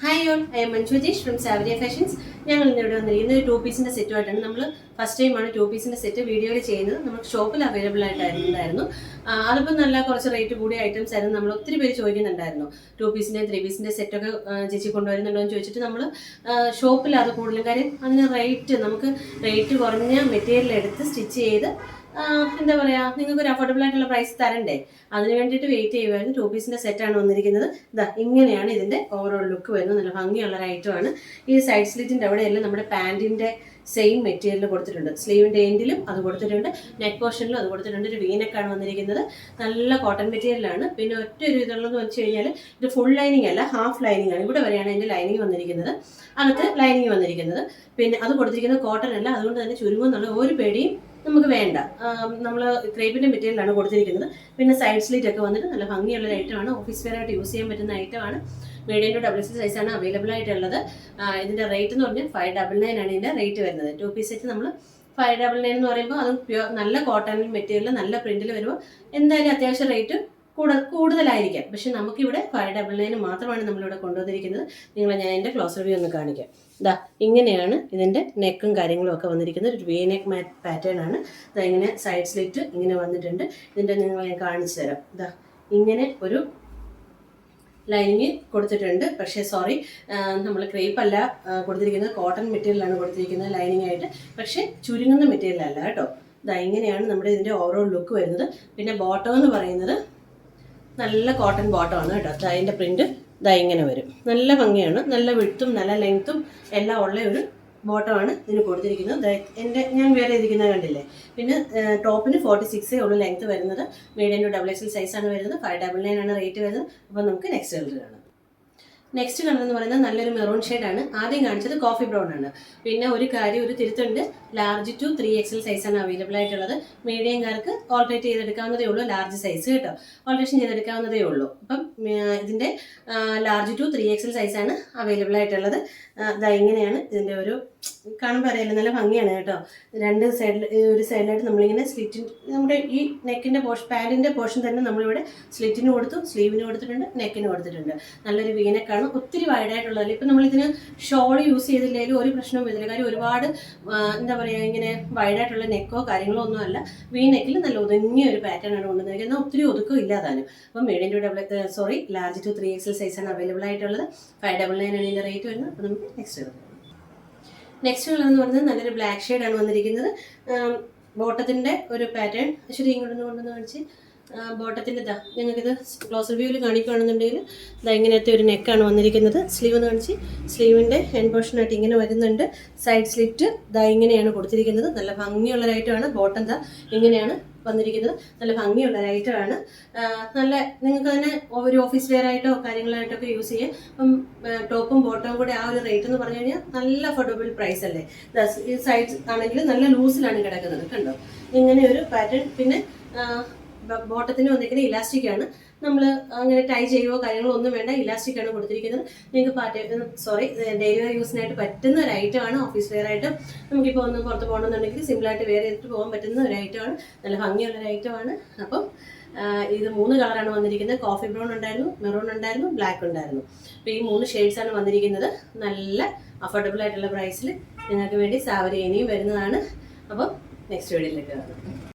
Hi all, I M Manju Jeesh from Sawariya fashions. ഞങ്ങൾ ഇന്ന് ഇവിടെ വന്നിരിക്കുന്നത് ടു പീസിൻ്റെ സെറ്റുമായിട്ടാണ്. നമ്മൾ ഫസ്റ്റ് ടൈമാണ് ടു പീസിൻ്റെ സെറ്റ് വീഡിയോയിൽ ചെയ്യുന്നത്. നമുക്ക് ഷോപ്പിൽ അവൈലബിൾ ആയിട്ടായിരുന്നു. അതിപ്പോൾ നല്ല കുറച്ച് റേറ്റ് കൂടിയ ഐറ്റംസ് ആയിരുന്നു. നമ്മൾ ഒത്തിരി പേര് ചോദിക്കുന്നുണ്ടായിരുന്നു ടു പീസിൻ്റെ ത്രീ പീസിൻ്റെ സെറ്റൊക്കെ ചേച്ചി കൊണ്ടുവരുന്നുണ്ടോ എന്ന് ചോദിച്ചിട്ട് നമ്മൾ ഷോപ്പിൽ അത് കൂടുതലും കാര്യം അതിന് നമുക്ക് റേറ്റ് കുറഞ്ഞ മെറ്റീരിയൽ എടുത്ത് സ്റ്റിച്ച് ചെയ്ത് എന്താ പറയുക, നിങ്ങൾക്ക് ഒരു അഫോർഡബിൾ ആയിട്ടുള്ള പ്രൈസ് തരണ്ടേ, അതിന് വേണ്ടിയിട്ട് വെയിറ്റ് ചെയ്യുമായിരുന്നു. ടു പീസിൻ്റെ സെറ്റാണ് വന്നിരിക്കുന്നത്. ഇതാ ഇങ്ങനെയാണ് ഇതിൻ്റെ ഓവറോൾ ലുക്ക് വരുന്നത്. നല്ല ഭംഗിയുള്ള ഒരു ഐറ്റമാണ്. ഈ സൈഡ് സ്ലിറ്റിൻ്റെ അവിടെയെല്ലാം നമ്മുടെ പാൻറ്റിൻ്റെ സെയിം മെറ്റീരിയൽ കൊടുത്തിട്ടുണ്ട്. സ്ലീവിൻ്റെ എൻഡിലും അത് കൊടുത്തിട്ടുണ്ട്, നെക്ക് പോർഷനിലും അത് കൊടുത്തിട്ടുണ്ട്. ഒരു വീനക്കാണ് വന്നിരിക്കുന്നത്. നല്ല കോട്ടൺ മെറ്റീരിയലാണ്. പിന്നെ ഒറ്റ ഒരു ഇതുള്ളതെന്ന് വെച്ച് കഴിഞ്ഞാൽ ഇത് ഫുൾ ലൈനിങ് അല്ല, ഹാഫ് ലൈനിങ് ആണ്. ഇവിടെ വരെയാണ് അതിൻ്റെ ലൈനിങ് വന്നിരിക്കുന്നത്, അകത്ത് ലൈനിങ് വന്നിരിക്കുന്നത്. പിന്നെ അത് കൊടുത്തിരിക്കുന്നത് കോട്ടൺ അല്ല, അതുകൊണ്ട് തന്നെ ചുരുങ്ങുന്നുള്ള ഒരു പേടിയും നമുക്ക് വേണ്ട. നമ്മൾ ക്രേപ്പിൻ്റെ മെറ്റീരിയലാണ് കൊടുത്തിരിക്കുന്നത്. പിന്നെ സൈഡ് സ്ലീറ്റ് ഒക്കെ വന്നിട്ട് നല്ല ഭംഗിയുള്ള ഐറ്റമാണ്. ഓഫീസ് വെയർ ആയിട്ട് യൂസ് ചെയ്യാൻ പറ്റുന്ന ഐറ്റമാണ്. മീഡിയം ടു ഡബിൾ എക്സ് സൈസാണ് അവൈലബിൾ ആയിട്ടുള്ളത്. ഇതിൻ്റെ റേറ്റ് എന്ന് പറഞ്ഞാൽ 599 ആണ് ഇതിൻ്റെ റേറ്റ് വരുന്നത്. ടു പീസ് സെറ്റ് നമ്മൾ 599 എന്ന് പറയുമ്പോൾ അതും നല്ല കോട്ടൺ മെറ്റീരിയൽ നല്ല പ്രിൻറ്റിൽ വരുമ്പോൾ എന്തായാലും അത്യാവശ്യം റേറ്റ് കൂടുതലായിരിക്കാം. പക്ഷെ നമുക്കിവിടെ 599 മാത്രമാണ് നമ്മളിവിടെ കൊണ്ടുവന്നിരിക്കുന്നത്. ഞാൻ എൻ്റെ ക്ലോസ് റിവ്യൂ ഒന്ന് കാണിക്കാം. ഇതാ ഇങ്ങനെയാണ് ഇതിൻ്റെ നെക്കും കാര്യങ്ങളും ഒക്കെ വന്നിരിക്കുന്നത്. ഒരു വി നെക്ക് പാറ്റേൺ ആണ്. ഇതാ ഇങ്ങനെ സൈഡ് സ്ലിറ്റ് ഇങ്ങനെ വന്നിട്ടുണ്ട്. ഇതിൻ്റെ ഞാൻ കാണിച്ചു തരാം. ഇതാ ഇങ്ങനെ ഒരു ലൈനിങ് കൊടുത്തിട്ടുണ്ട്. പക്ഷേ സോറി, നമ്മൾ ക്രേപ്പ് അല്ല കൊടുത്തിരിക്കുന്നത്, കോട്ടൺ മെറ്റീരിയലാണ് കൊടുത്തിരിക്കുന്നത് ലൈനിങ് ആയിട്ട്. പക്ഷേ ചുരുങ്ങുന്ന മെറ്റീരിയൽ അല്ല കേട്ടോ. ഇതാ ഇങ്ങനെയാണ് നമ്മുടെ ഇതിൻ്റെ ഓവറോൾ ലുക്ക് വരുന്നത്. പിന്നെ ബോട്ടം എന്ന് പറയുന്നത് നല്ല കോട്ടൺ ബോട്ടമാണ് കേട്ടോ. അതിൻ്റെ പ്രിൻറ്റ് ഇതാ ഇങ്ങനെ വരും. നല്ല ഭംഗിയാണ്. നല്ല വിഡ്ത്തും നല്ല ലെങ്ത്തും എല്ലാം ഉള്ള ഒരു ബോട്ടമാണ് ഇതിന് കൊടുത്തിരിക്കുന്നത്. ഞാൻ വേറെ ഇരിക്കുന്നത് കണ്ടില്ലേ. പിന്നെ ടോപ്പിന് 46 ഉള്ളൂ ലെങ്ത്ത് വരുന്നത്. മീഡിയം ടു ഡബിൾ എക്സൽ സൈസാണ് വരുന്നത്. 599 ആണ് റേറ്റ് വരുന്നത്. അപ്പോൾ നമുക്ക് നെക്സ്റ്റ് കളർ കാണാം. നെക്സ്റ്റ് കളർ എന്ന് പറയുന്നത് നല്ലൊരു മെറൂൺ ഷെയ്ഡാണ്. ആദ്യം കാണിച്ചത് കോഫി ബ്രൗൺ ആണ്. പിന്നെ ഒരു തിരുത്തുണ്ട്. ലാർജ് ടു 3XL സൈസാണ് അവൈലബിൾ ആയിട്ടുള്ളത്. മീഡിയംകാർക്ക് ഓൾട്ടറേറ്റ് ചെയ്തെടുക്കാവുന്നതേ ഉള്ളൂ. ലാർജ് സൈസ് കേട്ടോ, ഓൾട്ടറേഷൻ ചെയ്തെടുക്കാവുന്നതേ ഉള്ളൂ. അപ്പം ഇതിൻ്റെ ലാർജ് ടു 3XL സൈസാണ് അവൈലബിൾ ആയിട്ടുള്ളത്. ഇതാ ഇങ്ങനെയാണ് ഇതിൻ്റെ ഒരു കാണുമ്പോൾ അറിയാലോ, നല്ല ഭംഗിയാണ് കേട്ടോ. രണ്ട് സൈഡിൽ ഒരു സൈഡിലായിട്ട് നമ്മളിങ്ങനെ നമ്മുടെ ഈ നെക്കിൻ്റെ പാൻറ്റിൻ്റെ പോർഷൻ തന്നെ നമ്മളിവിടെ സ്ലിറ്റിന് കൊടുത്തു, സ്ലീവിന് കൊടുത്തിട്ടുണ്ട്, നെക്കിന് കൊടുത്തിട്ടുണ്ട്. നല്ലൊരു വീനക്കാണ്. ഒത്തിരി വൈഡായിട്ടുള്ളതല്ല. ഇപ്പം നമ്മളിതിന് ഷോൾ യൂസ് ചെയ്തില്ലെങ്കിലും ഒരു പ്രശ്നവും വരില്ല. കാര്യം ഒരുപാട് എന്താ പറയുക, ഇങ്ങനെ വൈഡായിട്ടുള്ള നെക്കോ കാര്യങ്ങളോ ഒന്നും അല്ല. വീനെക്കിൽ നല്ല ഒതുങ്ങിയ ഒരു പാറ്റേൺ ആണ് കൊണ്ടുവന്നിരിക്കുന്നത്. എന്നാൽ ഒത്തിരി ഒതുക്കം ഇല്ലാതാനും. അപ്പം medium to large to 3XL സൈസാണ് അവൈലബിൾ ആയിട്ടുള്ളത്. 599 ആണ് ഇതിൻ്റെ റേറ്റ് വരുന്നത്. അപ്പോൾ നമുക്ക് നെക്സ്റ്റ് കളർ എന്ന് പറയുന്നത് നല്ലൊരു ബ്ലാക്ക് ഷെയ്ഡാണ് വന്നിരിക്കുന്നത്. ബോട്ടത്തിൻ്റെ ഒരു പാറ്റേൺ ശരി ഇങ്ങോട്ടൊന്ന് കൊണ്ടുവന്ന് കാണിച്ച് ബോട്ടത്തിൻ്റെ നിങ്ങൾക്കിത് ക്ലോസ് റിവ്യൂവിൽ കാണിക്കുകയാണെന്നുണ്ടെങ്കിൽ ഇങ്ങനത്തെ ഒരു നെക്കാണ് വന്നിരിക്കുന്നത്. സ്ലീവ് എന്ന് കാണിച്ച് സ്ലീവിൻ്റെ ഹാൻഡ് പോർഷനായിട്ട് ഇങ്ങനെ വരുന്നുണ്ട്. സൈഡ് സ്ലിറ്റ് ഇങ്ങനെയാണ് കൊടുത്തിരിക്കുന്നത്. നല്ല ഭംഗിയുള്ള ഐറ്റമാണ്. ബോട്ടം ഇങ്ങനെയാണ് വന്നിരിക്കുന്നത്. നല്ല ഭംഗിയുള്ള ഐറ്റമാണ്. നല്ല നിങ്ങൾക്ക് തന്നെ ഒരു ഓഫീസ് വെയർ ആയിട്ടോ കാര്യങ്ങളായിട്ടൊക്കെ യൂസ് ചെയ്യാം. അപ്പം ടോപ്പും ബോട്ടവും കൂടെ ആ ഒരു റേറ്റ് എന്ന് പറഞ്ഞു കഴിഞ്ഞാൽ നല്ല അഫോർഡബിൾ പ്രൈസ് അല്ലേ. ഈ സൈഡ് ആണെങ്കിൽ നല്ല ലൂസിലാണ് കിടക്കുന്നത് കണ്ടോ, ഇങ്ങനെ ഒരു പാറ്റേൺ. പിന്നെ ബോട്ടത്തിന് വന്നിരിക്കുന്ന ഇലാസ്റ്റിക് ആണ്. നമ്മൾ അങ്ങനെ ടൈ ചെയ്യുകയോ കാര്യങ്ങളോ ഒന്നും വേണ്ട, ഇലാസ്റ്റിക് ആണ് കൊടുത്തിരിക്കുന്നത്. നിങ്ങൾക്ക് ഡെയിലി വെയർ യൂസിനായിട്ട് പറ്റുന്ന ഒരു ഐറ്റമാണ്. ഓഫീസ് വെയർ ആയിട്ട് നമുക്കിപ്പോൾ ഒന്ന് പുറത്ത് പോകണമെന്നുണ്ടെങ്കിൽ സിമ്പിളായിട്ട് വെയർ ചെയ്തിട്ട് പോകാൻ പറ്റുന്ന ഒരു ഐറ്റമാണ്. നല്ല ഭംഗിയുള്ള ഒരു ഐറ്റമാണ്. അപ്പം ഇത് 3 കളറാണ് വന്നിരിക്കുന്നത്. കോഫി ബ്രൗൺ ഉണ്ടായിരുന്നു, മെറൂൺ ഉണ്ടായിരുന്നു, ബ്ലാക്ക് ഉണ്ടായിരുന്നു. അപ്പോൾ ഈ 3 ഷെയ്ഡ്സാണ് വന്നിരിക്കുന്നത്. നല്ല അഫോർഡബിൾ ആയിട്ടുള്ള പ്രൈസിൽ നിങ്ങൾക്ക് വേണ്ടി സാവരി ഇനിയും വരുന്നതാണ്. അപ്പം നെക്സ്റ്റ് വീഡിയോയിലേക്ക് കാണാം.